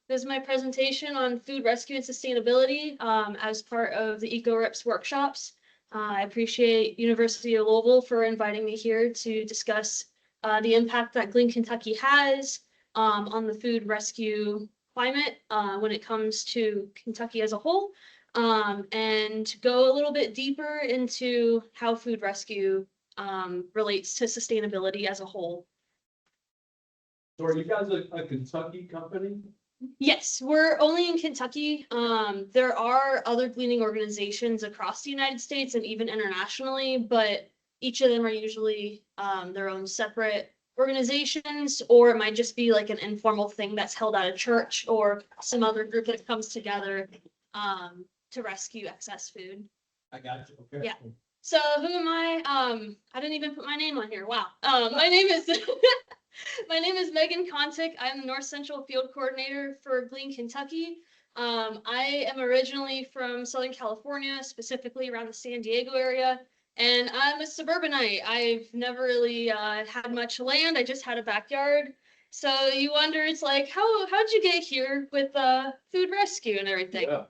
This is my presentation on food rescue and sustainability as part of the EcoReps workshops. I appreciate University of Louisville for inviting me here to discuss the impact that Glean Kentucky has on the food rescue climate when it comes to Kentucky as a whole, and go a little bit deeper into how food rescue relates to sustainability as a whole. So are you guys a Kentucky company? Yes, we're only in Kentucky. There are other gleaning organizations across the United States and even internationally, but each of them are usually their own separate organizations, or it might just be like an informal thing that's held at a church or some other group that comes together to rescue excess food. I got you. Okay. Yeah. So who am I? I didn't even put my name on here. Wow. My name is my name is Meghan Kontic. I'm the North Central Field Coordinator for Glean Kentucky. I am originally from Southern California, specifically around the San Diego area, and I'm a suburbanite. I've never really had much land. I just had a backyard. So you wonder, it's like, how'd you get here with food rescue and everything? Yeah.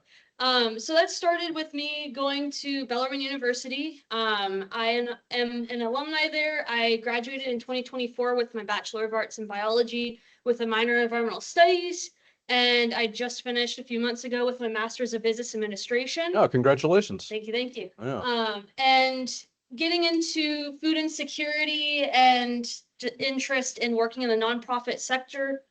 So that started with me going to Bellarmine University. I am an alumni there. I graduated in 2024 with my Bachelor of Arts in Biology with a minor in Environmental Studies. And I just finished a few months ago with my Master's of Business Administration. Oh, congratulations. Thank you, thank you. Yeah. And getting into food insecurity and interest in working in the nonprofit sector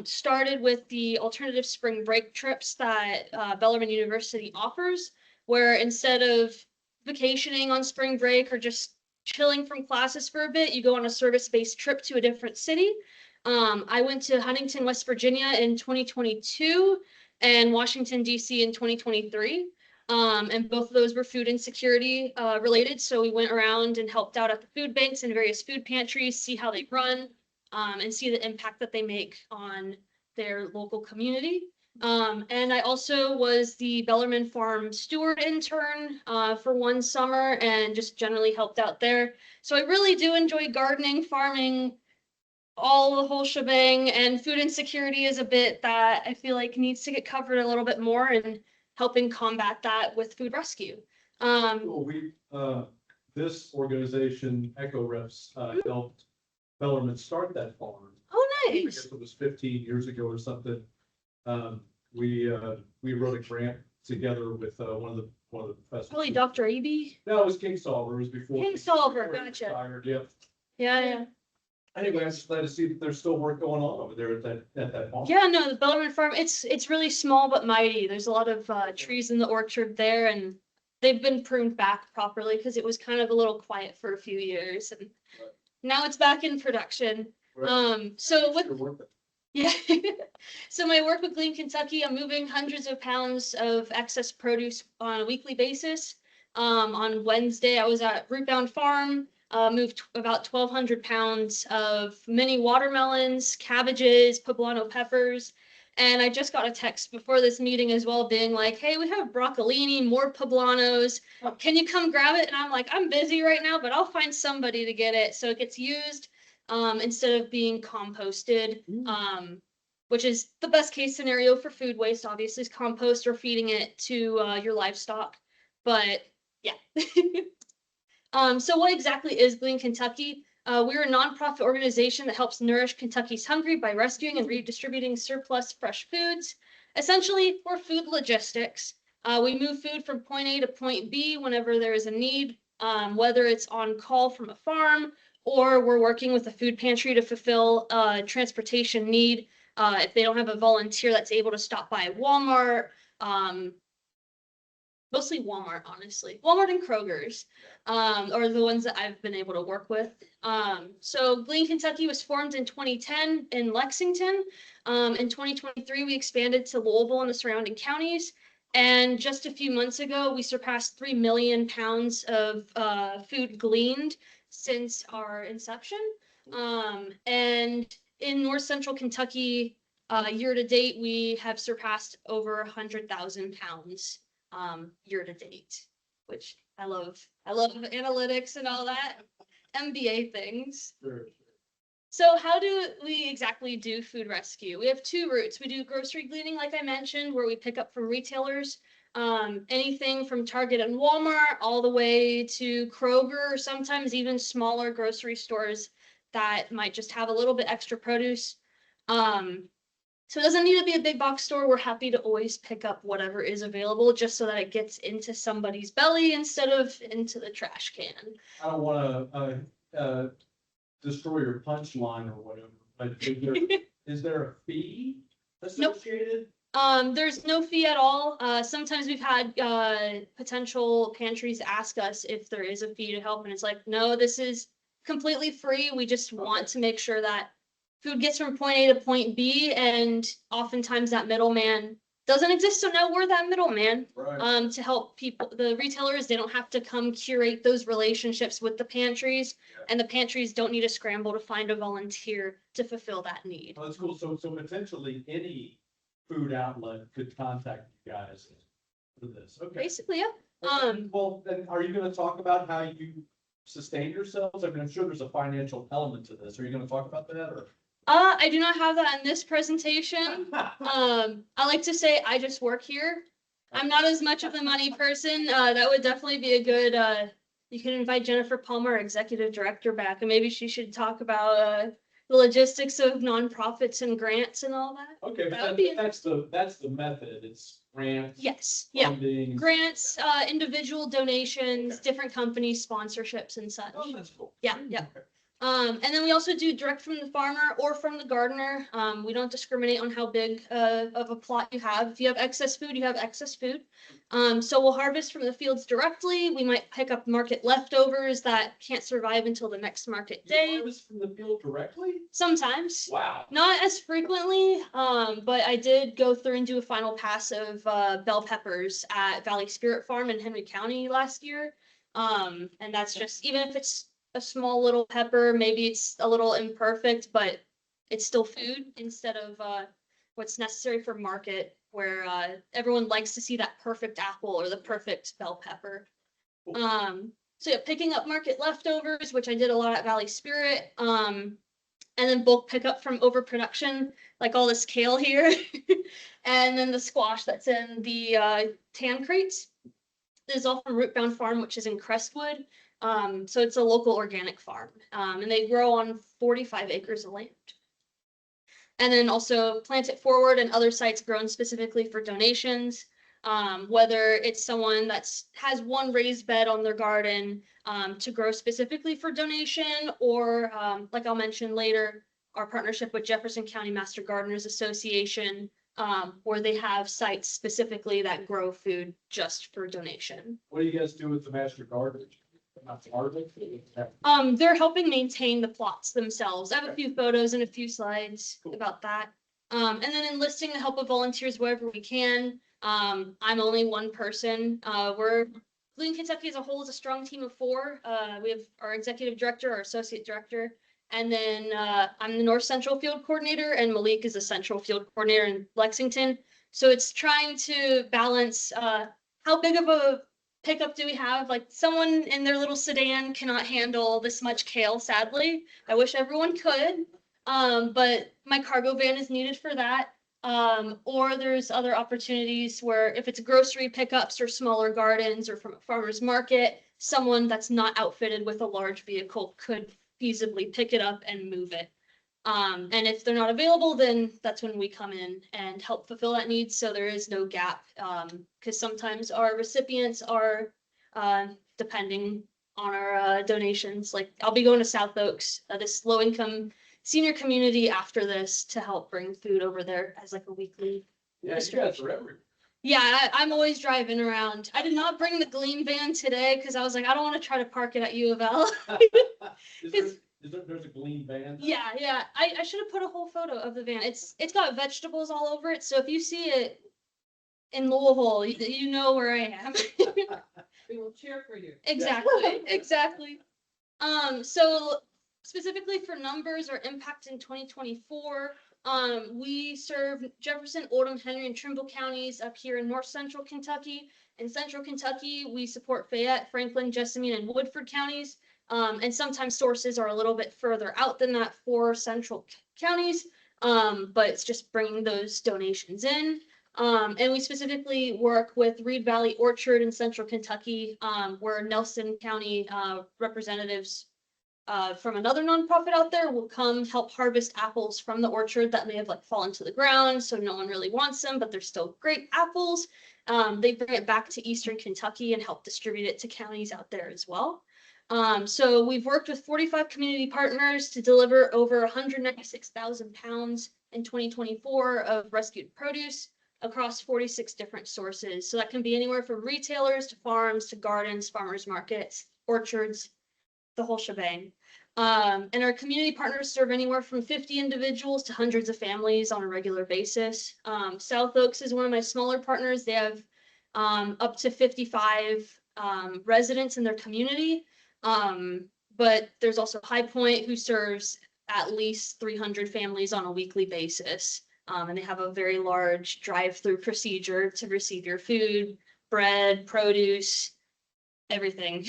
started with the alternative spring break trips that Bellarmine University offers, where instead of vacationing on spring break or just chilling from classes for a bit, you go on a service-based trip to a different city. I went to Huntington, West Virginia in 2022 and Washington, D.C. in 2023. And both of those were food insecurity related. So we went around and helped out at the food banks and various food pantries, see how they run, and see the impact that they make on their local community. And I also was the Bellarmine Farm steward intern for one summer and just generally helped out there. So I really do enjoy gardening, farming, all the whole shebang, and food insecurity is a bit that I feel like needs to get covered a little bit more and helping combat that with food rescue. Well, this organization, EcoReps, helped Bellarmine start that farm. Oh, I nice. guess it was 15 years ago or something. We wrote a grant together with one of the professors. Probably Dr. Eby. No, it was King Solver. It was before King Solver, before he gotcha. retired, yeah. Yeah. Anyway, I'm just glad to see that there's still work going on over there at that farm. Yeah, no, the Bellarmine Farm, it's really small but mighty. There's a lot of trees in the orchard there, and they've been pruned back properly because it was kind of a little quiet for a few years, and now it's back in production. Right. So with Sure worth it. yeah, so my work with Glean Kentucky, I'm moving hundreds of pounds of excess produce on a weekly basis. On Wednesday, I was at Rootbound Farm, moved about 1,200 pounds of mini watermelons, cabbages, poblano peppers. And I just got a text before this meeting as well, being like, hey, we have broccolini, more poblanos. Can you come grab it? And I'm like, I'm busy right now, but I'll find somebody to get it. So it gets used instead of being composted, which is the best case scenario for food waste, obviously, is compost or feeding it to your livestock. But yeah. So what exactly is Glean Kentucky? We're a nonprofit organization that helps nourish Kentucky's hungry by rescuing and redistributing surplus fresh foods. Essentially, we're food logistics. We move food from point A to point B whenever there is a need, whether it's on call from a farm or we're working with a food pantry to fulfill a transportation need. If they don't have a volunteer that's able to stop by Walmart, mostly Walmart, honestly. Walmart and Kroger's are the ones that I've been able to work with. So Glean Kentucky was formed in 2010 in Lexington. In 2023, we expanded to Louisville and the surrounding counties. And just a few months ago, we surpassed 3 million pounds of food gleaned since our inception. And in North Central Kentucky, year to date, we have surpassed over 100,000 pounds year to date, which I love analytics and all that MBA things. Sure. So how do we exactly do food rescue? We have two routes. We do grocery gleaning, like I mentioned, where we pick up from retailers, anything from Target and Walmart all the way to Kroger, or sometimes even smaller grocery stores that might just have a little bit extra produce. So it doesn't need to be a big box store. We're happy to always pick up whatever is available just so that it gets into somebody's belly instead of into the trash can. I don't wanna, destroy your punchline or whatever, but is there a fee associated? There's no fee at all. Sometimes we've had potential pantries ask us if there is a fee to help, and it's like, no, this is completely free. We just want to make sure that food gets from point A to point B, and oftentimes that middleman doesn't exist. So now we're that middleman Right. to help people. The retailers, they don't have to come curate those relationships with the pantries, and the pantries don't need to scramble to find a volunteer to fulfill that need. Oh, that's cool. So potentially any food outlet could contact you guys for this. Okay. Basically, yeah. Well, then are you gonna talk about how you sustain yourselves? I mean, I'm sure there's a financial element to this. Are you gonna talk about that or? I do not have that in this presentation. I like to say I just work here. I'm not as much of a money person. That would definitely be a good, you can invite Jennifer Palmer, executive director, back, and maybe she should talk about the logistics of nonprofits and grants and all that. Okay, That but would be that's the method. It's grants. Yes, yeah. Funding. Grants, individual donations, different companies, sponsorships and such. Oh, that's cool. Yeah, yeah. Okay. And then we also do direct from the farmer or from the gardener. We don't discriminate on how big of a plot you have. If you have excess food, you have excess food. So we'll harvest from the fields directly. We might pick up market leftovers that can't survive until the next market You day. harvest from the field directly? Sometimes. Wow. Not as frequently, but I did go through and do a final pass of bell peppers at Valley Spirit Farm in Henry County last year. And that's just, even if it's a small little pepper, maybe it's a little imperfect, but it's still food instead of what's necessary for market, where everyone likes to see that perfect apple or the perfect bell pepper. So yeah, picking up market leftovers, which I did a lot at Valley Spirit. And then bulk pickup from overproduction, like all this kale here, and then the squash that's in the tan crates. This is all from Rootbound Farm, which is in Crestwood. So it's a local organic farm, and they grow on 45 acres of land. And then also Plant It Forward and other sites grown specifically for donations. Whether it's someone that's has one raised bed on their garden to grow specifically for donation, or like I'll mention later, our partnership with Jefferson County Master Gardeners Association, where they have sites specifically that grow food just for donation. What do you guys do with the master gardeners? They're helping maintain the plots themselves. I have a few photos and a few slides about that. And then enlisting the help of volunteers wherever we can. I'm only one person. Glean Kentucky as a whole is a strong team of 4. We have our executive director, our associate director, and then I'm the North Central Field Coordinator, and Malik is the Central Field Coordinator in Lexington. So it's trying to balance how big of a pickup do we have? Like, someone in their little sedan cannot handle this much kale, sadly. I wish everyone could. But my cargo van is needed for that. Or there's other opportunities where if it's grocery pickups or smaller gardens or from a farmer's market, someone that's not outfitted with a large vehicle could feasibly pick it up and move it. And if they're not available, then that's when we come in and help fulfill that need. So there is no gap, because sometimes our recipients are depending on our donations. Like, I'll be going to South Oaks, this low income senior community, after this to help bring food over there as like a weekly. Yeah, you guys are everywhere. Yeah, I'm always driving around. I did not bring the Glean van today because I was like, I don't want to try to park it at UofL. There's a Glean van? Yeah. I should have put a whole photo of the van. It's got vegetables all over it. So if you see it in Louisville, you know where I am. We will cheer for you. Exactly. So specifically for numbers or impact in 2024, we serve Jefferson, Oldham, Henry, and Trimble counties up here in North Central Kentucky. In Central Kentucky, we support Fayette, Franklin, Jessamine, and Woodford counties. And sometimes sources are a little bit further out than that for central counties, but it's just bringing those donations in. And we specifically work with Reed Valley Orchard in central Kentucky, where Nelson County representatives from another nonprofit out there will come help harvest apples from the orchard that may have like fallen to the ground, so no one really wants them, but they're still great apples. They bring it back to Eastern Kentucky and help distribute it to counties out there as well. So we've worked with 45 community partners to deliver over 196,000 pounds in 2024 of rescued produce across 46 different sources. So that can be anywhere from retailers to farms to gardens, farmers markets, orchards, the whole shebang. And our community partners serve anywhere from 50 individuals to hundreds of families on a regular basis. South Oaks is one of my smaller partners. They have up to 55 residents in their community. But there's also High Point, who serves at least 300 families on a weekly basis. And they have a very large drive-through procedure to receive your food, bread, produce, everything.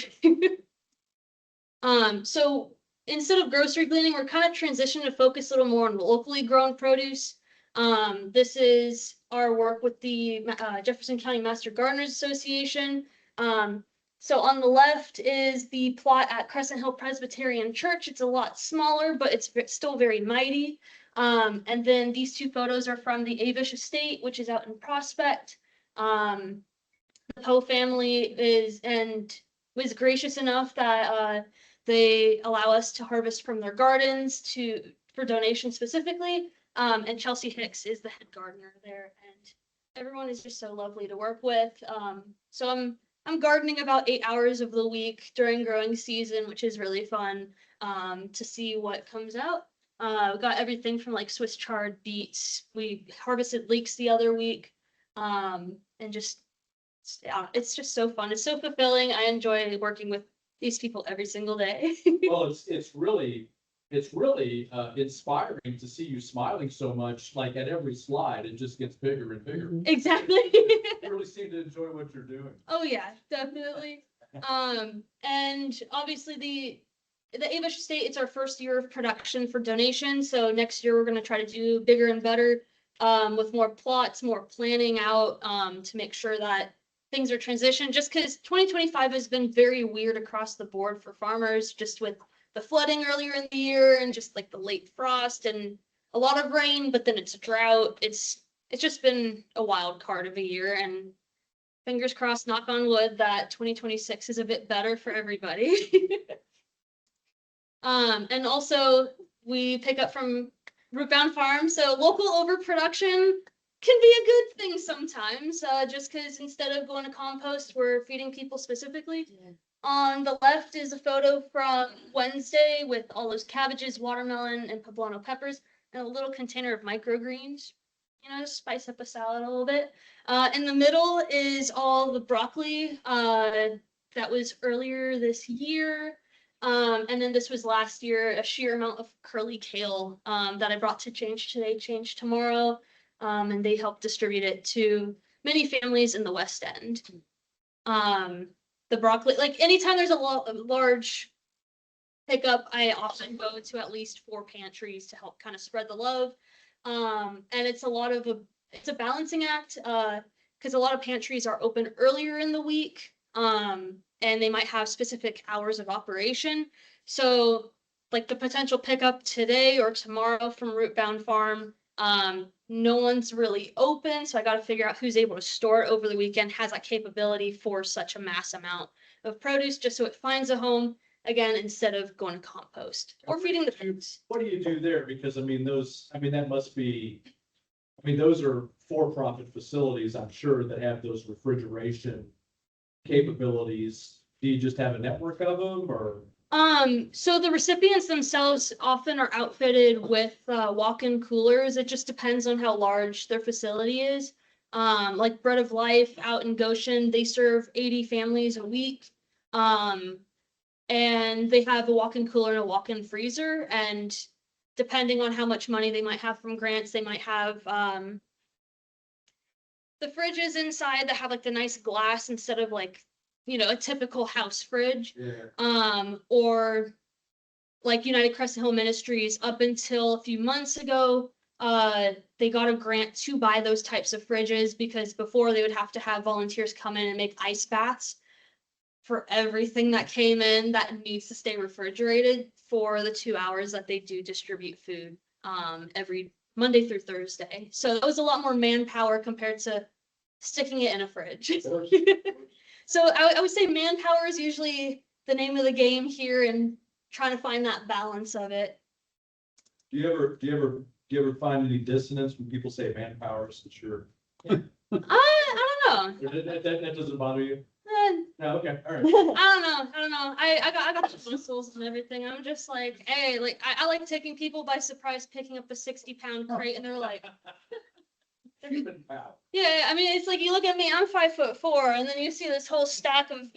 So instead of grocery gleaning, we're kind of transitioning to focus a little more on locally grown produce. This is our work with the Jefferson County Master Gardeners Association. So on the left is the plot at Crescent Hill Presbyterian Church. It's a lot smaller, but it's still very mighty. And then these two photos are from the Avish Estate, which is out in Prospect. The Poe family was gracious enough that they allow us to harvest from their gardens for donation specifically. And Chelsea Hicks is the head gardener there, and everyone is just so lovely to work with. So I'm gardening about 8 hours of the week during growing season, which is really fun to see what comes out. We got everything from like Swiss chard beets. We harvested leeks the other week, and just yeah, it's just so fun. It's so fulfilling. I enjoy working with these people every single day. Well, it's really inspiring to see you smiling so much. Like at every slide, it just gets bigger and bigger. Exactly. You really seem to enjoy what you're doing. Oh yeah, definitely. And obviously the Avish Estate, it's our first year of production for donation. So next year we're going to try to do bigger and better, with more plots, more planning out, to make sure that things are transitioned, just because 2025 has been very weird across the board for farmers, just with the flooding earlier in the year and just like the late frost and a lot of rain, but then it's a drought. It's just been a wild card of a year, and fingers crossed, knock on wood, that 2026 is a bit better for everybody. And also we pick up from Rootbound Farm, so local overproduction can be a good thing sometimes, just because instead of going to compost, we're feeding people specifically. Yeah. On the left is a photo from Wednesday with all those cabbages, watermelon, and poblano peppers, and a little container of microgreens, to spice up a salad a little bit. In the middle is all the broccoli that was earlier this year. And then this was last year, a sheer amount of curly kale that I brought to Change Today, Change Tomorrow. And they help distribute it to many families in the West End. The broccoli, like anytime there's a large pickup, I often go to at least 4 pantries to help kind of spread the love. And it's a balancing act, because a lot of pantries are open earlier in the week, and they might have specific hours of operation. So like the potential pickup today or tomorrow from Rootbound Farm, no one's really open, so I got to figure out who's able to store it over the weekend, has that capability for such a mass amount of produce, just so it finds a home again instead of going to compost or feeding the pigs. What do you do there? Because that must be, those are for-profit facilities, I'm sure, that have those refrigeration capabilities. Do you just have a network of them, or? So the recipients themselves often are outfitted with walk-in coolers. It just depends on how large their facility is. Like Bread of Life out in Goshen, they serve 80 families a week. And they have a walk-in cooler and a walk-in freezer. And depending on how much money they might have from grants, they might have the fridges inside that have like the nice glass instead of like a typical house fridge. Yeah. Or like United Crescent Hill Ministries, up until a few months ago, they got a grant to buy those types of fridges because before they would have to have volunteers come in and make ice baths for everything that came in that needs to stay refrigerated for the 2 hours that they do distribute food every Monday through Thursday. So that was a lot more manpower compared to sticking it in a fridge. So I would say manpower is usually the name of the game here and trying to find that balance of it. Do you ever find any dissonance when people say manpower since you're? I don't know. That doesn't bother you? No, okay, all right. I don't know. I got the muscles and everything. I'm just like, hey, like I like taking people by surprise, picking up a 60-pound crate, and they're like, yeah. I mean, it's like you look at me, I'm 5'4", and then you see this whole stack of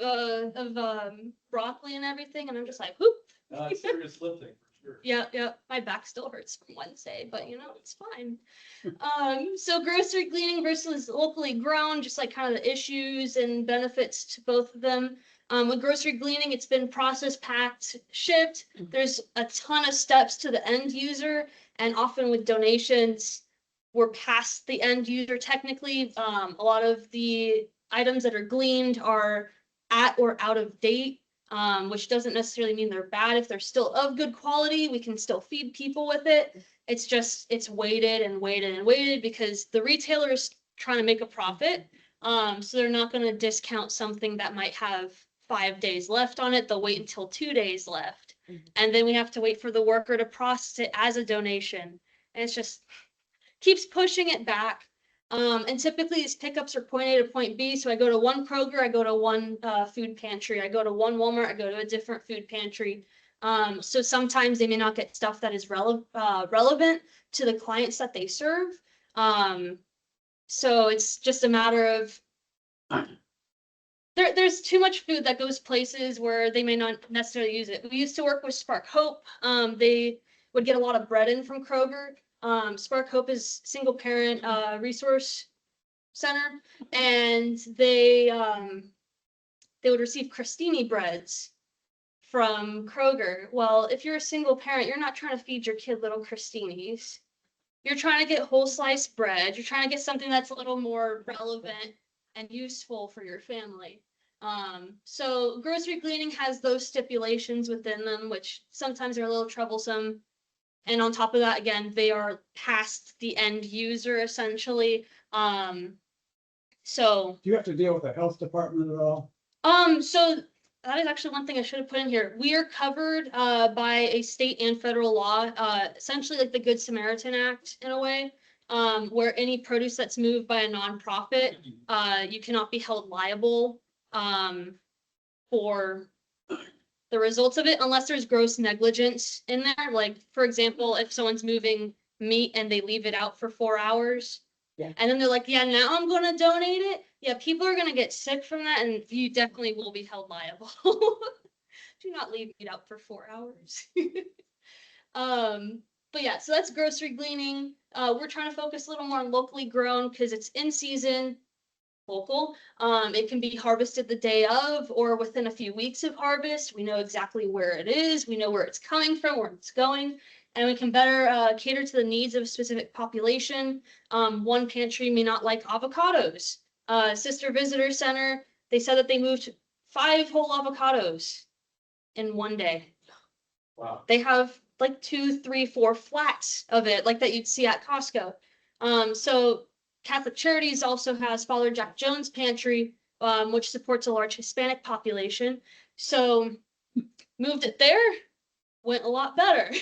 broccoli and everything, and I'm just like, whoop. It's serious lifting for sure. Yeah. My back still hurts from Wednesday, but it's fine. So grocery cleaning versus locally grown, just like kind of the issues and benefits to both of them. With grocery cleaning, it's been processed, packed, shipped. There's a ton of steps to the end user, and often with donations, we're past the end user technically. A lot of the items that are gleaned are at or out of date. Which doesn't necessarily mean they're bad. If they're still of good quality, we can still feed people with it. It's just, it's waited and waited and waited because the retailer is trying to make a profit. So they're not going to discount something that might have 5 days left on it. They'll wait until 2 days left. And then we have to wait for the worker to process it as a donation. And it's just keeps pushing it back. And typically these pickups are point A to point B. So I go to one Kroger, I go to one food pantry, I go to one Walmart, I go to a different food pantry. So sometimes they may not get stuff that is relevant to the clients that they serve. So it's just a matter of there's too much food that goes places where they may not necessarily use it. We used to work with Spark Hope. They would get a lot of bread in from Kroger. Spark Hope is single parent resource center, and they would receive crostini breads from Kroger. Well, if you're a single parent, you're not trying to feed your kid little crostinis. You're trying to get whole slice bread. You're trying to get something that's a little more relevant and useful for your family. So grocery cleaning has those stipulations within them, which sometimes are a little troublesome. And on top of that, again, they are past the end user essentially. So Do you have to deal with the health department at all? so that is actually one thing I should have put in here. We are covered by a state and federal law, essentially like the Good Samaritan Act in a way, where any produce that's moved by a nonprofit, you cannot be held liable for the results of it unless there's gross negligence in there. Like, for example, if someone's moving meat and they leave it out for 4 hours, Yeah. and then they're like, yeah, now I'm going to donate it. Yeah, people are going to get sick from that, and you definitely will be held liable. Do not leave meat out for 4 hours. But yeah, so that's grocery cleaning. We're trying to focus a little more on locally grown because it's in season, local. It can be harvested the day of or within a few weeks of harvest. We know exactly where it is. We know where it's coming from, where it's going, and we can better cater to the needs of a specific population. One pantry may not like avocados. Sister Visitor Center, they said that they moved 5 whole avocados in one day. Wow. They have like 2, 3, 4 flats of it, like that you'd see at Costco. So Catholic Charities also has Father Jack Jones Pantry, which supports a large Hispanic population. So moved it there, went a lot better.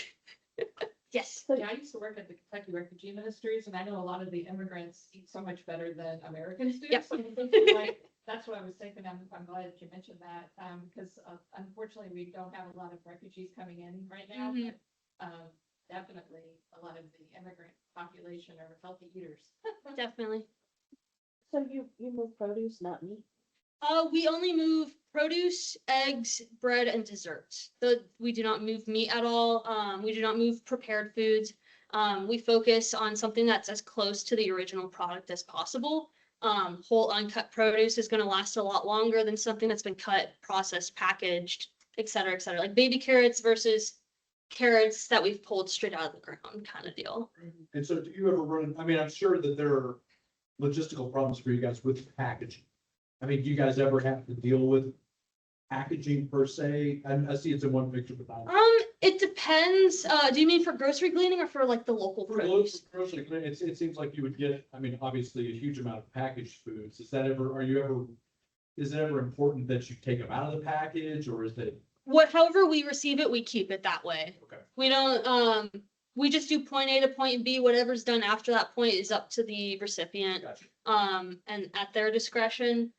Yes. Yeah, I used to work at the Kentucky Refugee Ministries, and I know a lot of the immigrants eat so much better than Americans do. Yep. So I'm thinking, like, that's what I was thinking. I'm glad that you mentioned that, because unfortunately we don't have a lot of refugees coming in right now. Mhm. But, definitely a lot of the immigrant population are healthy eaters. Definitely. So you move produce, not meat? We only move produce, eggs, bread, and desserts. We do not move meat at all. We do not move prepared foods. We focus on something that's as close to the original product as possible. whole uncut produce is gonna last a lot longer than something that's been cut, processed, packaged, et cetera, et cetera. Like baby carrots versus carrots that we've pulled straight out of the ground kind of deal. And so do you ever run, I mean, I'm sure that there are logistical problems for you guys with packaging. I mean, do you guys ever have to deal with packaging per se? I see it's in one picture, but not. It depends. Do you mean for grocery gleaning or for like the local For produce? grocery, it seems like you would get, I mean, obviously a huge amount of packaged foods. Is that ever, is it ever important that you take them out of the package or is it? However we receive it, we keep it that way. Okay. We don't, we just do point A to point B. Whatever's done after that point is up to the recipient, Gotcha. and at their discretion.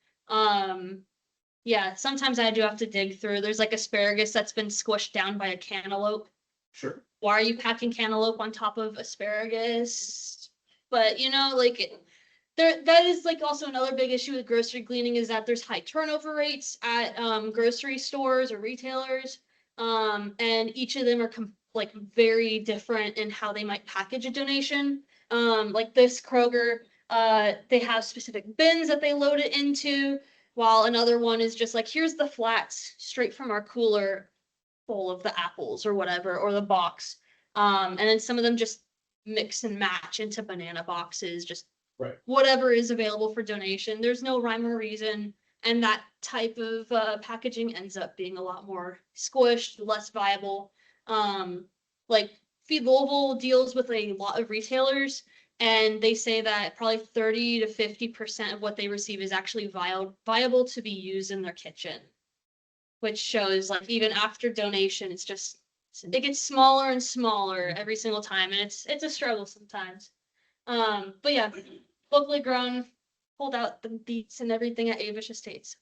Yeah, sometimes I do have to dig through. There's like asparagus that's been squished down by a cantaloupe. Sure. Why are you packing cantaloupe on top of asparagus? But you know, like that is like also another big issue with grocery gleaning is that there's high turnover rates at grocery stores or retailers. And each of them are like very different in how they might package a donation. Like this Kroger, they have specific bins that they load it into, while another one is just like, here's the flats straight from our cooler full of the apples or whatever, or the box. And then some of them just mix and match into banana boxes, just Right. whatever is available for donation. There's no rhyme or reason. And that type of packaging ends up being a lot more squished, less viable. Like Feed Louisville deals with a lot of retailers, and they say that probably 30 to 50% of what they receive is actually viable to be used in their kitchen, which shows like even after donation, it gets smaller and smaller every single time, and it's a struggle sometimes. But yeah, locally grown, pulled out the beets and everything at Avish Estates.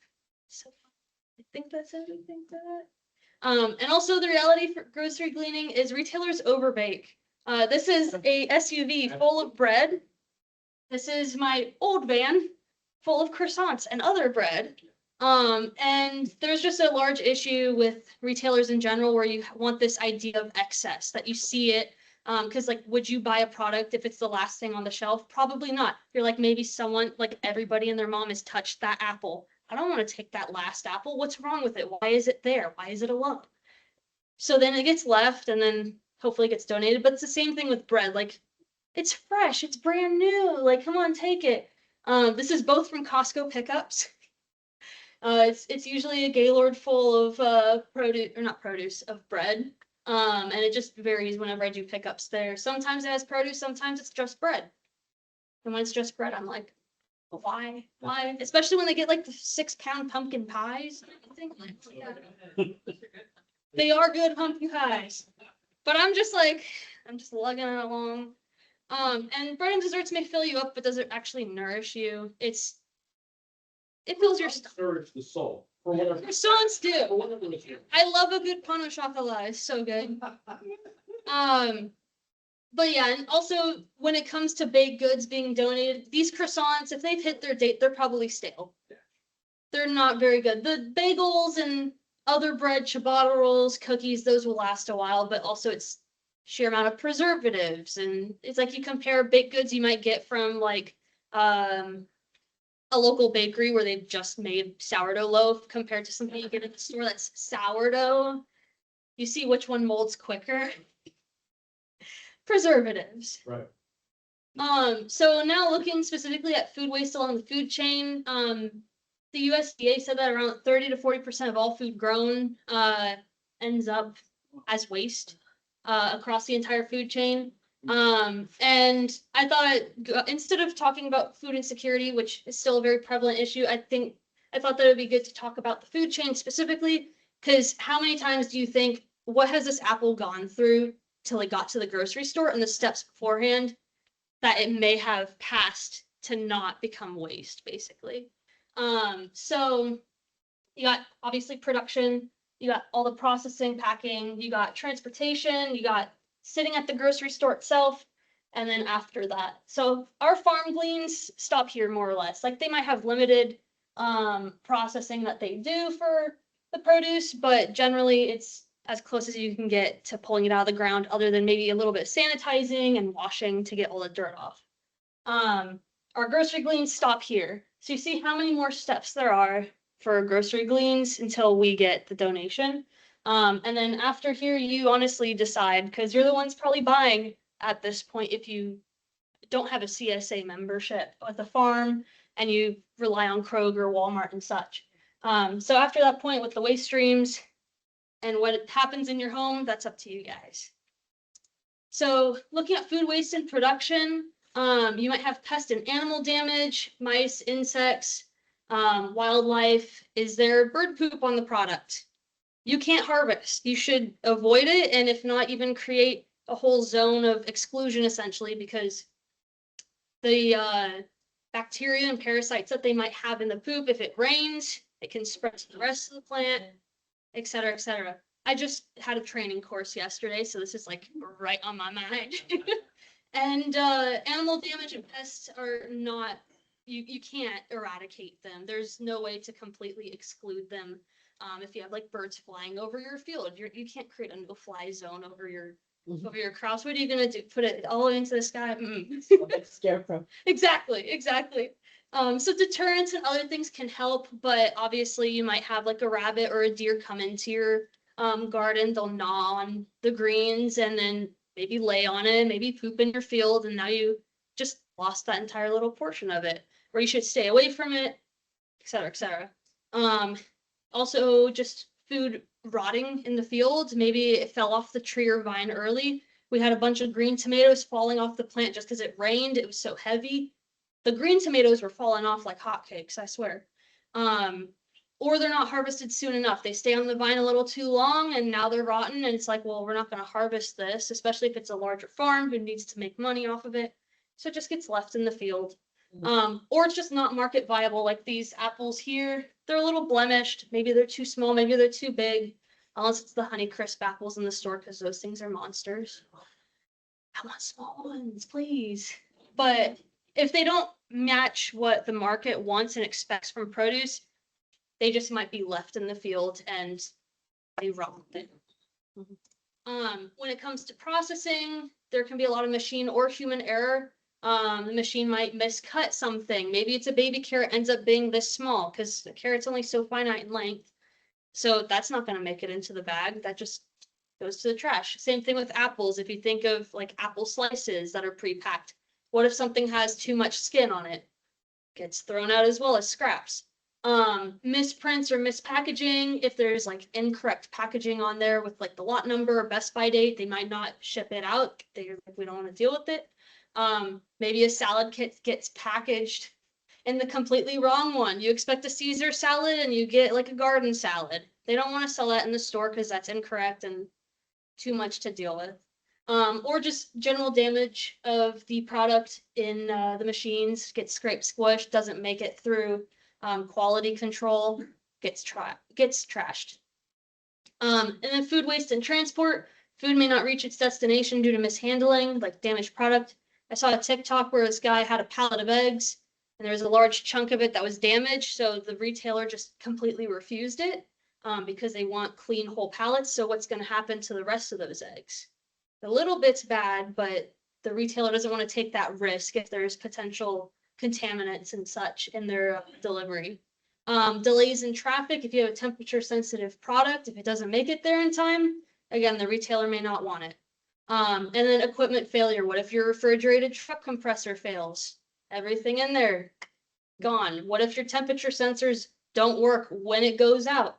So I think that's everything for that. And also the reality for grocery gleaning is retailers overbake. This is a SUV full of bread. This is my old van full of croissants and other bread. And there's just a large issue with retailers in general where you want this idea of excess, that you see it. Because like, would you buy a product if it's the last thing on the shelf? Probably not. You're like, maybe someone, like everybody and their mom has touched that apple. I don't want to take that last apple. What's wrong with it? Why is it there? Why is it alone? So then it gets left and then hopefully it gets donated. But it's the same thing with bread. Like, it's fresh, it's brand new. Like, come on, take it. This is both from Costco pickups. It's usually a Gaylord full of produce, of bread. And it just varies whenever I do pickups there. Sometimes it has produce, sometimes it's just bread. And when it's just bread, I'm like, why? Why? Especially when they get like the 6-pound pumpkin pies. They are good pumpkin pies. But I'm just lugging it along. And bread and desserts may fill you up, but does it actually nourish you? It fills your stomach. Nourish the soul. For whatever. Croissants do. For whatever it's worth. I love a good pain au chocolat. It's so good. But yeah, and also when it comes to baked goods being donated, these croissants, if they've hit their date, they're probably stale. They're not very good. The bagels and other bread, ciabatta rolls, cookies, those will last a while, but also it's sheer amount of preservatives. And it's like you compare baked goods you might get from like a local bakery where they've just made sourdough loaf compared to something you get at the store that's sourdough. You see which one molds quicker. Preservatives. Right. So now looking specifically at food waste along the food chain, the USDA said that around 30 to 40% of all food grown ends up as waste across the entire food chain. And I thought instead of talking about food insecurity, which is still a very prevalent issue, I thought that it would be good to talk about the food chain specifically, because how many times do you think, what has this apple gone through till it got to the grocery store and the steps beforehand that it may have passed to not become waste, basically. So you got obviously production, you got all the processing, packing, you got transportation, you got sitting at the grocery store itself, and then after that. So our farm gleans stop here more or less. Like they might have limited processing that they do for the produce, but generally it's as close as you can get to pulling it out of the ground, other than maybe a little bit of sanitizing and washing to get all the dirt off. our grocery gleans stop here. So you see how many more steps there are for grocery gleans until we get the donation. And then after here, you honestly decide, because you're the ones probably buying at this point if you don't have a CSA membership with the farm and you rely on Kroger, Walmart, and such. So after that point with the waste streams and what happens in your home, that's up to you guys. So looking at food waste and production, you might have pest and animal damage, mice, insects, wildlife. Is there bird poop on the product? You can't harvest. You should avoid it, and if not, even create a whole zone of exclusion essentially, because the bacteria and parasites that they might have in the poop, if it rains, it can spread to the rest of the plant, et cetera, et cetera. I just had a training course yesterday, so this is like right on my mind. And animal damage and pests are not, you can't eradicate them. There's no way to completely exclude them. If you have like birds flying over your field, you can't create a no-fly zone over your crops. What are you gonna do? Put it all into the sky? Scarecrow. Exactly. So deterrents and other things can help, but obviously you might have like a rabbit or a deer come into your garden. They'll gnaw on the greens and then maybe lay on it, maybe poop in your field, and now you just lost that entire little portion of it. Or you should stay away from it, et cetera, et cetera. Also just food rotting in the field. Maybe it fell off the tree or vine early. We had a bunch of green tomatoes falling off the plant just because it rained. It was so heavy. The green tomatoes were falling off like hotcakes, I swear. Or they're not harvested soon enough. They stay on the vine a little too long and now they're rotten. And it's like, well, we're not going to harvest this, especially if it's a larger farm who needs to make money off of it. So it just gets left in the field. Or it's just not market viable. Like these apples here, they're a little blemished. Maybe they're too small. Maybe they're too big. Unless it's the Honeycrisp apples in the store, because those things are monsters. I want small ones, please. But if they don't match what the market wants and expects from produce, they just might be left in the field and they rot there. When it comes to processing, there can be a lot of machine or human error. The machine might miscut something. Maybe it's a baby carrot ends up being this small because the carrot's only so finite in length. So that's not going to make it into the bag. That just goes to the trash. Same thing with apples. If you think of like apple slices that are pre-packed, what if something has too much skin on it? Gets thrown out as well as scraps. Misprints or mispackaging, if there's like incorrect packaging on there with like the lot number or best by date, they might not ship it out. They're like, we don't want to deal with it. Maybe a salad kit gets packaged in the completely wrong one. You expect a Caesar salad and you get like a garden salad. They don't want to sell that in the store because that's incorrect and too much to deal with. Or just general damage of the product in the machines, gets scraped, squished, doesn't make it through quality control, gets trashed. And then food waste and transport. Food may not reach its destination due to mishandling, like damaged product. I saw a TikTok where this guy had a pallet of eggs and there was a large chunk of it that was damaged. So the retailer just completely refused it because they want clean whole pallets. So what's going to happen to the rest of those eggs? A little bit's bad, but the retailer doesn't want to take that risk if there's potential contaminants and such in their delivery. Delays in traffic. If you have a temperature sensitive product, if it doesn't make it there in time, again, the retailer may not want it. And then equipment failure. What if your refrigerated truck compressor fails? Everything in there gone. What if your temperature sensors don't work when it goes out?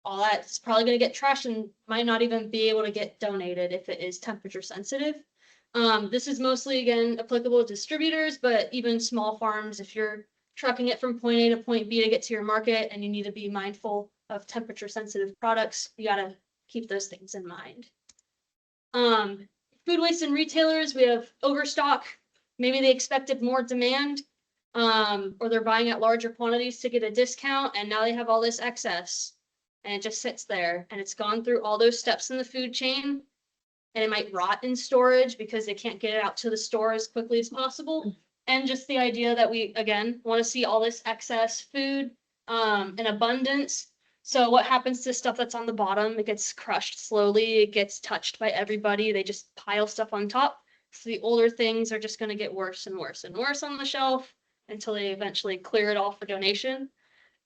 All that's probably going to get trashed and might not even be able to get donated if it is temperature sensitive. This is mostly, again, applicable to distributors, but even small farms, if you're trucking it from point A to point B to get to your market and you need to be mindful of temperature sensitive products, you got to keep those things in mind. Food waste and retailers, we have overstock. Maybe they expected more demand, or they're buying at larger quantities to get a discount, and now they have all this excess. And it just sits there and it's gone through all those steps in the food chain, and it might rot in storage because they can't get it out to the store as quickly as possible. And just the idea that we, again, want to see all this excess food in abundance. So what happens to stuff that's on the bottom? It gets crushed slowly. It gets touched by everybody. They just pile stuff on top. So the older things are just going to get worse and worse and worse on the shelf. until they eventually clear it all for donation.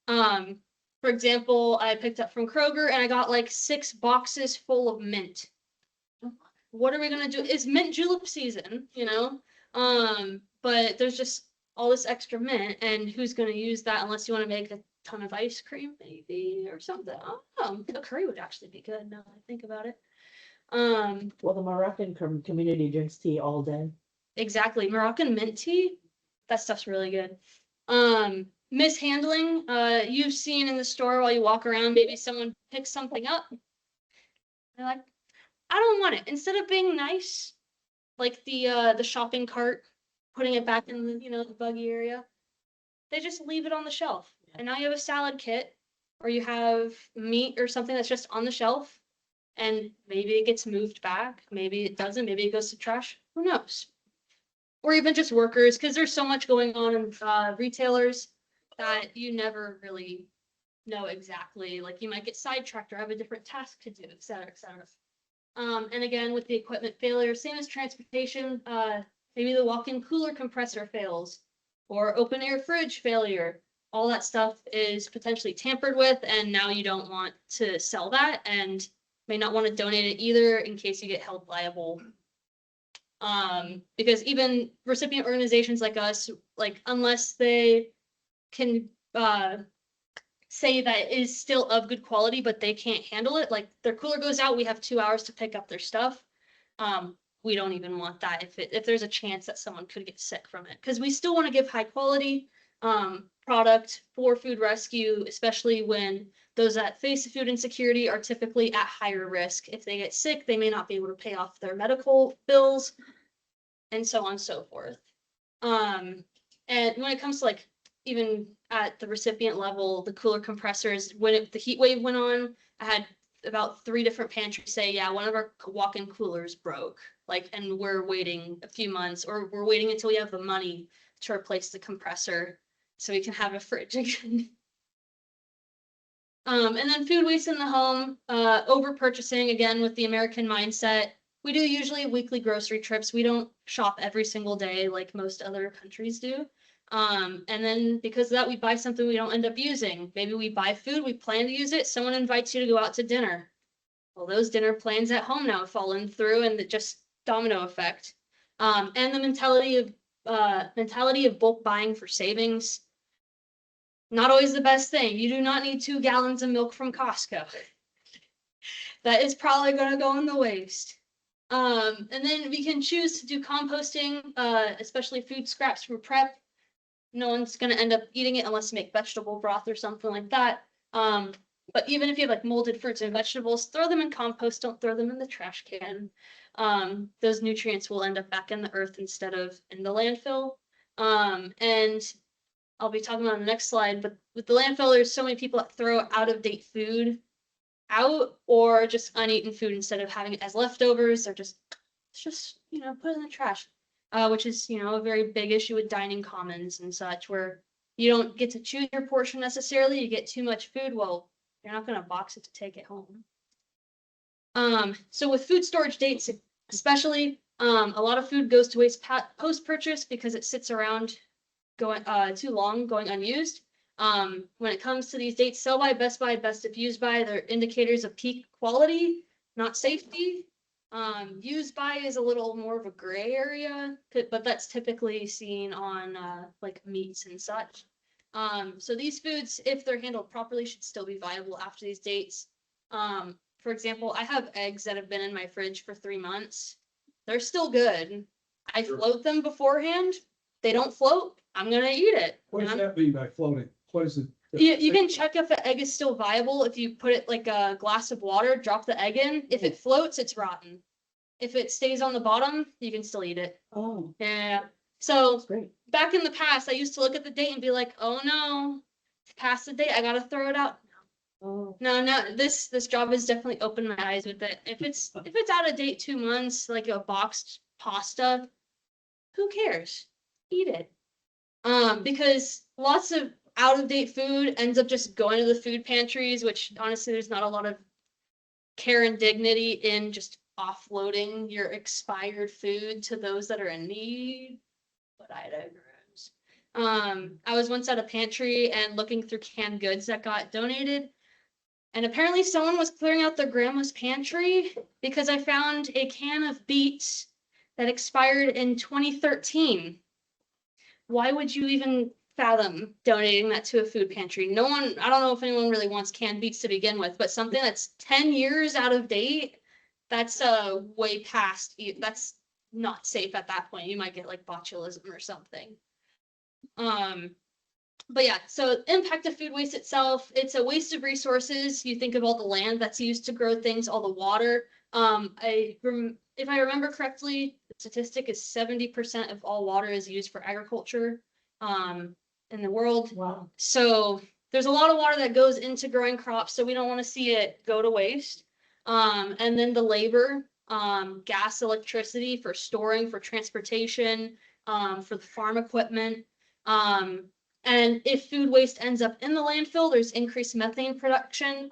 For example, I picked up from Kroger and I got like 6 boxes full of mint. What are we gonna do? It's mint julep season, you know? But there's just all this extra mint, and who's gonna use that unless you want to make a ton of ice cream, maybe, or something. I don't know. A curry would actually be good now that I think about it. Well, the Moroccan community drinks tea all day. Exactly. Moroccan mint tea. That stuff's really good. Mishandling. You've seen in the store while you walk around, maybe someone picks something up. They're like, I don't want it. Instead of being nice, like the shopping cart, putting it back in the, the buggy area, they just leave it on the shelf. And now you have a salad kit, or you have meat or something that's just on the shelf, and maybe it gets moved back, maybe it doesn't, maybe it goes to trash. Who knows? Or even just workers, because there's so much going on in retailers that you never really know exactly. Like you might get sidetracked or have a different task to do, et cetera, et cetera. And again, with the equipment failure, same as transportation, maybe the walk-in cooler compressor fails, or open air fridge failure. All that stuff is potentially tampered with, and now you don't want to sell that, and may not want to donate it either in case you get held liable. Because even recipient organizations like us, like unless they can say that it is still of good quality, but they can't handle it, like their cooler goes out, we have 2 hours to pick up their stuff. We don't even want that if there's a chance that someone could get sick from it, because we still want to give high quality product for food rescue, especially when those that face food insecurity are typically at higher risk. If they get sick, they may not be able to pay off their medical bills, and so on and so forth. And when it comes to like even at the recipient level, the cooler compressors, when the heat wave went on, I had about 3 different pantries say, yeah, one of our walk-in coolers broke. Like, and we're waiting a few months, or we're waiting until we have the money to replace the compressor so we can have a fridge again. And then food waste in the home, over purchasing, again, with the American mindset. We do usually weekly grocery trips. We don't shop every single day like most other countries do. And then because of that, we buy something we don't end up using. Maybe we buy food, we plan to use it. Someone invites you to go out to dinner. Well, those dinner plans at home now have fallen through, and it just domino effect. And the mentality of bulk buying for savings. Not always the best thing. You do not need 2 gallons of milk from Costco. That is probably going to go in the waste. And then we can choose to do composting, especially food scraps from prep. No one's going to end up eating it unless you make vegetable broth or something like that. But even if you have like molded fruits and vegetables, throw them in compost, don't throw them in the trash can. Those nutrients will end up back in the earth instead of in the landfill. And I'll be talking about on the next slide, but with the landfill, there's so many people that throw out-of-date food out, or just uneaten food instead of having it as leftovers. They're just put it in the trash, which is a very big issue with dining commons and such, where you don't get to choose your portion necessarily. You get too much food, well, you're not going to box it to take it home. So with food storage dates especially, a lot of food goes to waste post-purchase because it sits around going too long, going unused. When it comes to these dates, sell by, best if used by, they're indicators of peak quality, not safety. Used by is a little more of a gray area, but that's typically seen on like meats and such. So these foods, if they're handled properly, should still be viable after these dates. For example, I have eggs that have been in my fridge for 3 months. They're still good. I float them beforehand. They don't float, I'm gonna eat it. What does that mean by floating? What is it? You can check if the egg is still viable. If you put it like a glass of water, drop the egg in. If it floats, it's rotten. If it stays on the bottom, you can still eat it. Oh, Yeah. So that's great. back in the past, I used to look at the date and be like, oh no, it's past the date, I gotta throw it out. Oh, No, this job has definitely opened my eyes with it. If it's out of date 2 months, like a boxed pasta, who cares? Eat it. Because lots of out of date food ends up just going to the food pantries, which honestly, there's not a lot of care and dignity in just offloading your expired food to those that are in need. But I digress. I was once at a pantry and looking through canned goods that got donated. And apparently someone was clearing out their grandma's pantry because I found a can of beets that expired in 2013. Why would you even fathom donating that to a food pantry? No one, I don't know if anyone really wants canned beets to begin with, but something that's 10 years out of date, that's way past, that's not safe at that point. You might get like botulism or something. But yeah, so impact of food waste itself, it's a waste of resources. You think of all the land that's used to grow things, all the water. If I remember correctly, the statistic is 70% of all water is used for agriculture in the world. Wow. So there's a lot of water that goes into growing crops, so we don't want to see it go to waste. And then the labor, gas, electricity for storing, for transportation, for the farm equipment. And if food waste ends up in the landfill, there's increased methane production,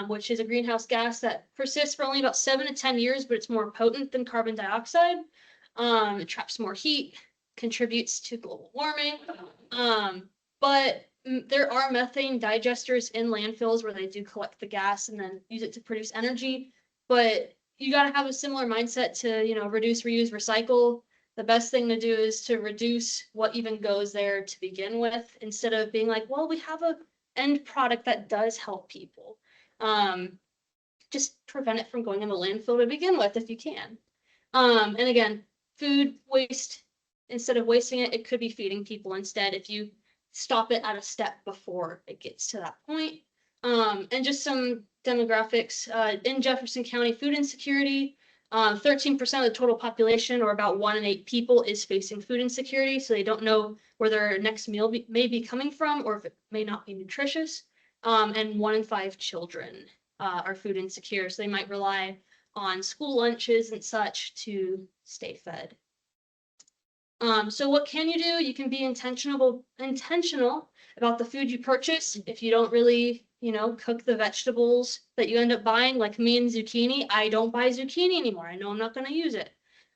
which is a greenhouse gas that persists for only about 7 to 10 years, but it's more potent than carbon dioxide. It traps more heat, contributes to global warming. But there are methane digesters in landfills where they do collect the gas and then use it to produce energy. But you got to have a similar mindset to, reduce, reuse, recycle. The best thing to do is to reduce what even goes there to begin with, instead of being like, well, we have a end product that does help people. Just prevent it from going in the landfill to begin with if you can. And again, food waste, instead of wasting it, it could be feeding people instead if you stop it at a step before it gets to that point. And just some demographics in Jefferson County, food insecurity. 13% of the total population, or about 1 in 8 people, is facing food insecurity. So they don't know where their next meal may be coming from, or if it may not be nutritious. And 1 in 5 children are food insecure. So they might rely on school lunches and such to stay fed. So what can you do? You can be intentional about the food you purchase. If you don't really, cook the vegetables that you end up buying, like me and zucchini, I don't buy zucchini anymore. I know I'm not going to use it.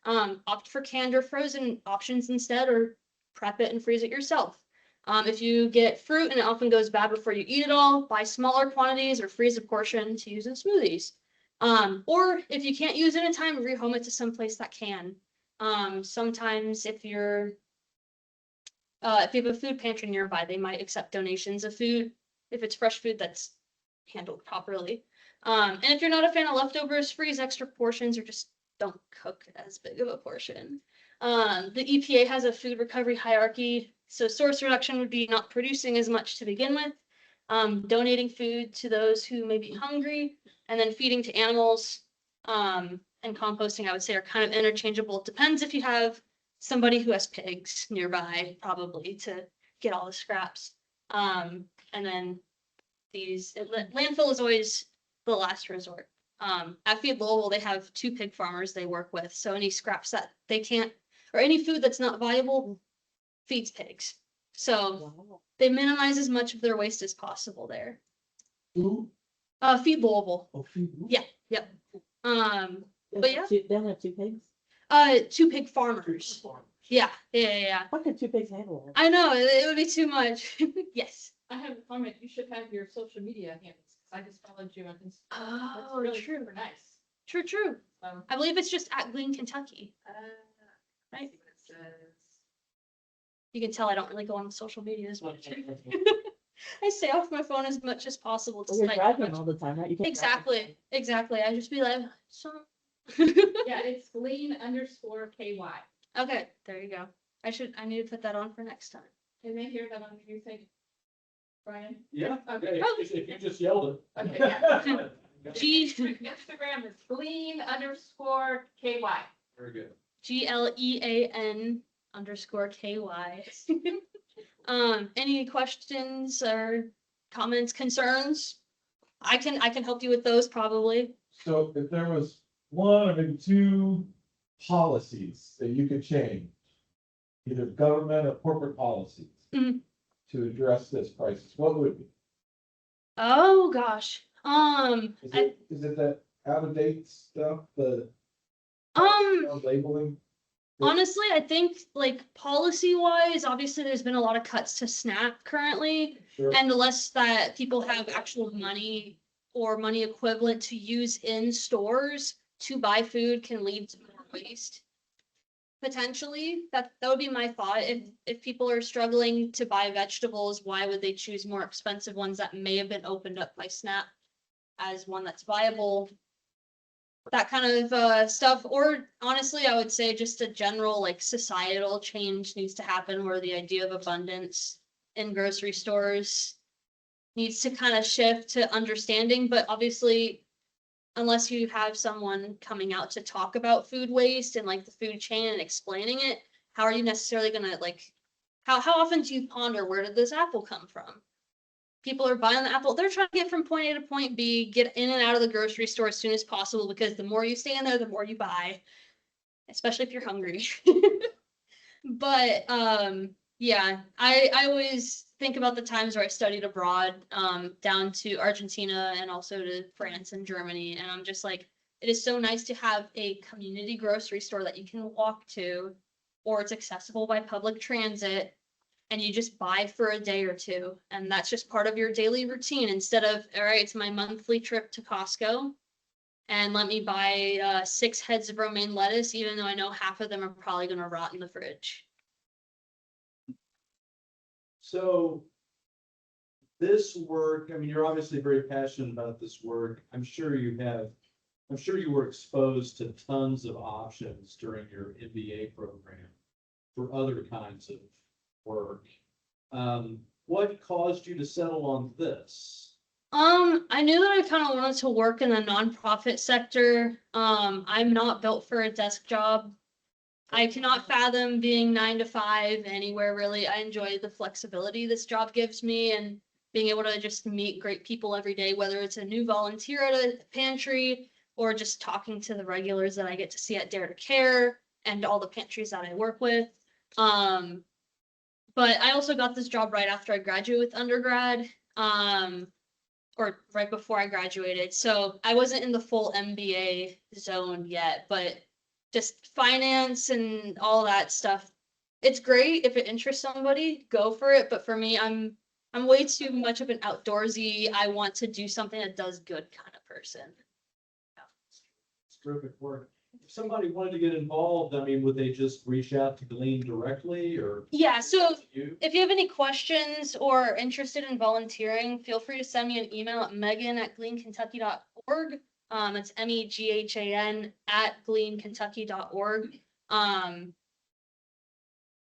Opt for canned or frozen options instead, or prep it and freeze it yourself. If you get fruit and it often goes bad before you eat it all, buy smaller quantities or freeze a portion to use in smoothies. Or if you can't use it in time, rehome it to some place that can. Sometimes if you have a food pantry nearby, they might accept donations of food if it's fresh food that's handled properly. And if you're not a fan of leftovers, freeze extra portions or just don't cook as big of a portion. The EPA has a food recovery hierarchy. So source reduction would be not producing as much to begin with, donating food to those who may be hungry, and then feeding to animals. And composting, I would say, are kind of interchangeable. It depends if you have somebody who has pigs nearby, probably, to get all the scraps. And then landfill is always the last resort. At Feed Louisville, they have 2 pig farmers they work with. So any scraps that they can't, or any food that's not viable, feeds pigs. So Wow. they minimize as much of their waste as possible there. Who? Feed Louisville. Oh, feed. Yeah, yep. But yeah. They only have 2 pigs? 2 pig farmers. Yeah. Why could 2 pigs handle it? I know, it would be too much. Yes. I have a comment, you should have your social media handles, I just followed you on Instagram. That's Oh, really true. super nice. True. So, I believe it's just at Glean Kentucky. let's see what it says. You can tell I don't really go on social media as much. I stay off my phone as much as possible. Well, you're despite- driving all the time, right? You can't drive. Exactly. I just be like, so. Yeah, it's Glean_KY. Okay, there you go. I need to put that on for next time. Can they hear that on your thing, Brian? Yeah, Okay. if you just yelled Okay, it. G Instagram is Glean_KY. Very good. GLEAN_KY. Any questions or comments, concerns? I can help you with those probably. So if there was 1 or maybe 2 policies that you could change, either government or corporate policies, Mhm. to address this crisis, what would it be? Oh gosh. Is it that out of date stuff, the labeling? Honestly, I think like policy wise, obviously there's been a lot of cuts to SNAP currently. Sure. And unless that people have actual money or money equivalent to use in stores to buy food can lead to more waste. Potentially, that would be my thought. If people are struggling to buy vegetables, why would they choose more expensive ones that may have been opened up by SNAP as one that's viable? That kind of stuff. Or honestly, I would say just a general like societal change needs to happen where the idea of abundance in grocery stores needs to kind of shift to understanding. But obviously, unless you have someone coming out to talk about food waste and like the food chain and explaining it, how are you necessarily gonna like, how often do you ponder where did this apple come from? People are buying the apple, they're trying to get from point A to point B, get in and out of the grocery store as soon as possible, because the more you stay in there, the more you buy, especially if you're hungry. But yeah, I always think about the times where I studied abroad, down to Argentina and also to France and Germany, and I'm just like, it is so nice to have a community grocery store that you can walk to, or it's accessible by public transit, and you just buy for a day or two, and that's just part of your daily routine instead of, all right, it's my monthly trip to Costco, and let me buy 6 heads of romaine lettuce, even though I know half of them are probably gonna rot in the fridge. So this work, I mean, you're obviously very passionate about this work. I'm sure you were exposed to tons of options during your MBA program for other kinds of work. What caused you to settle on this? I knew that I kind of wanted to work in the nonprofit sector. I'm not built for a desk job. I cannot fathom being 9 to 5 anywhere really. I enjoy the flexibility this job gives me and being able to just meet great people every day, whether it's a new volunteer at a pantry or just talking to the regulars that I get to see at Dare to Care and all the pantries that I work with. But I also got this job right after I graduated with undergrad, or right before I graduated. So I wasn't in the full MBA zone yet, but just finance and all that stuff. It's great if it interests somebody, go for it. But for me, I'm way too much of an outdoorsy, I want to do something that does good kind of person. It's terrific work. If somebody wanted to get involved, I mean, would they just reach out to Glean directly or? Yeah, so You? if you have any questions or interested in volunteering, feel free to send me an email at megan@gleankentucky.org. It's MEGHAN at gleankentucky.org.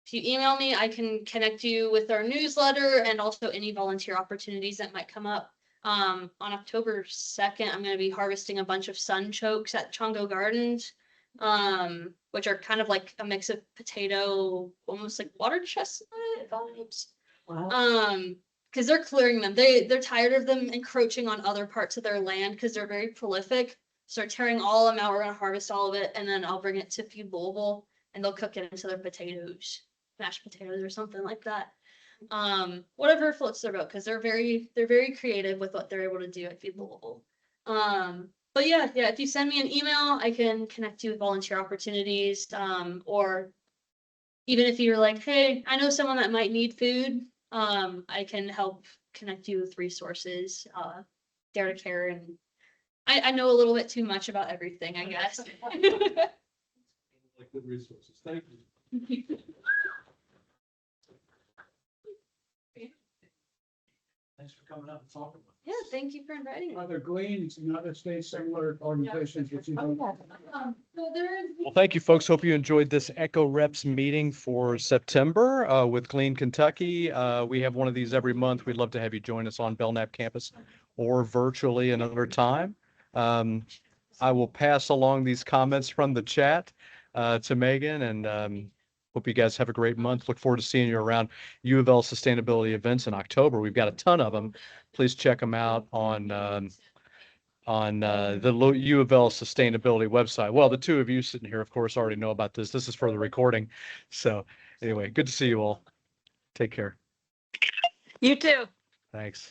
If you email me, I can connect you with our newsletter and also any volunteer opportunities that might come up. On October 2nd, I'm going to be harvesting a bunch of sunchokes at Chongo Gardens, which are kind of like a mix of potato, almost like water chestnut vibes. Wow. Because they're clearing them. They're tired of them encroaching on other parts of their land because they're very prolific. So they're tearing all of them out. We're gonna harvest all of it, and then I'll bring it to Feed Louisville, and they'll cook it into their potatoes, mashed potatoes or something like that. Whatever floats their boat, because they're very creative with what they're able to do at Feed Louisville. But yeah, if you send me an email, I can connect you with volunteer opportunities. Or even if you're like, hey, I know someone that might need food, I can help connect you with resources, Dare to Care, and I know a little bit too much about everything, I guess. Like good resources. Thank you. Thanks for coming up and talking with us. Yeah, thank you for inviting me. Other Gleans and other states, similar organizations that you Oh, know. yeah. So there is. Well, thank you, folks. Hope you enjoyed this EcoReps meeting for September with Glean Kentucky. We have one of these every month. We'd love to have you join us on Belknap campus or virtually another time. I will pass along these comments from the chat to Megan, and hope you guys have a great month. Look forward to seeing you around U of L sustainability events in October. We've got a ton of them. Please check them out on the U of L sustainability website. Well, the two of you sitting here, of course, already know about this. This is for the recording. So anyway, good to see you all. Take care. You too. Thanks.